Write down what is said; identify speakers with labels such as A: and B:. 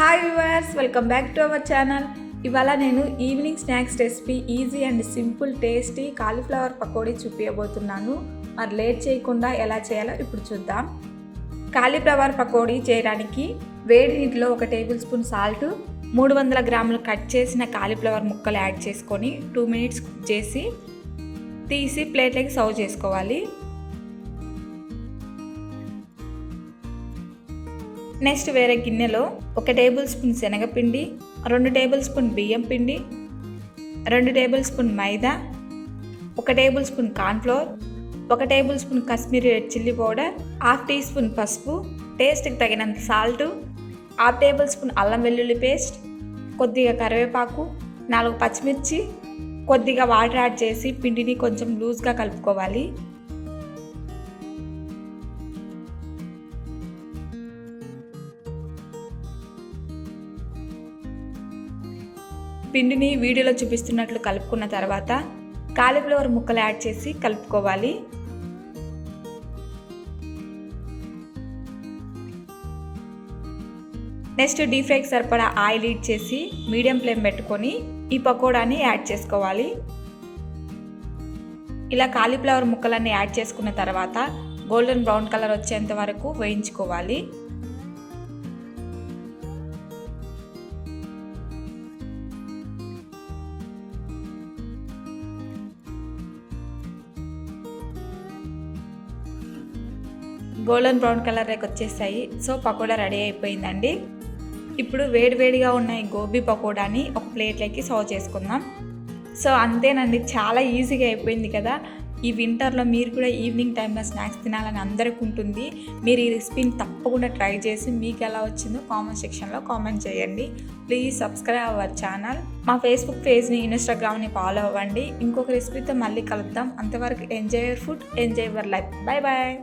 A: Hi viewers, welcome back to our channel. ఇవాళ నేను evening snacks recipe easy and simple tasty cauliflower pakodi చూపించబోతున్నాను. మరి late చేయకుండా ఎలా చేయాలో ఇప్పుడు చూద్దాం. కాలీఫ్లవర్ పకోడీ చేయడానికి వేడి నీటిలో 1 టేబుల్ స్పూన్ సాల్ట్, 300 గ్రాములు కట్ చేసిన కాలీఫ్లవర్ ముక్కలు యాడ్ చేసుకొని 2 మినిట్స్ కుక్ చేసి తీసి ప్లేట్లోకి సర్వ్ చేసుకోవాలి. నెక్స్ట్ వేరే గిన్నెలో 1 టేబుల్ స్పూన్ శనగపిండి, 2 టేబుల్ స్పూన్ బియ్యం పిండి, 2 table spoon maida, 1 table spoon cornflour, 1 table spoon Kashmiri red chilli powder, 1/2 tea spoon పసుపు, టేస్ట్కి తగినంత సాల్ట్, 1/2 టేబుల్ స్పూన్ అల్లం వెల్లుల్లి పేస్ట్, కొద్దిగా కరివేపాకు, 4 పచ్చిమిర్చి, కొద్దిగా వాటర్ యాడ్ చేసి పిండిని కొంచెం లూజ్గా కలుపుకోవాలి. పిండిని వీడియోలో చూపిస్తున్నట్లు కలుపుకున్న తర్వాత కాలీఫ్లవర్ ముక్కలు యాడ్ చేసి కలుపుకోవాలి. నెక్స్ట్ డీప్ ఫ్రైకి సరిపడా ఆయిల్ హీట్ చేసి మీడియం ఫ్లేమ్ పెట్టుకొని ఈ పకోడాని యాడ్ చేసుకోవాలి. ఇలా కాలీఫ్లవర్ ముక్కలన్నీ యాడ్ చేసుకున్న తర్వాత గోల్డెన్ బ్రౌన్ కలర్ వచ్చేంత వరకు వేయించుకోవాలి. గోల్డెన్ బ్రౌన్ కలర్ రేకు వచ్చేసాయి. సో పకోడా రెడీ అయిపోయిందండి. ఇప్పుడు వేడివేడిగా ఉన్న ఈ గోబీ పకోడాని ఒక ప్లేట్లోకి సర్వ్ చేసుకుందాం. సో అంతేనండి, చాలా ఈజీగా అయిపోయింది కదా. ఈ వింటర్లో మీరు కూడా ఈవినింగ్ టైంలో స్నాక్స్ తినాలని అందరికీ ఉంటుంది. మీరు ఈ రెసిపీని తప్పకుండా ట్రై చేసి మీకు ఎలా వచ్చిందో కామెంట్ సెక్షన్లో కామెంట్ చేయండి. Please subscribe our channel. మా ఫేస్బుక్ పేజ్ని, ఇన్స్టాగ్రామ్ని ఫాలో అవ్వండి. ఇంకొక రెసిపీతో మళ్ళీ కలుద్దాం. అంతవరకు enjoy your food, enjoy your life. Bye bye.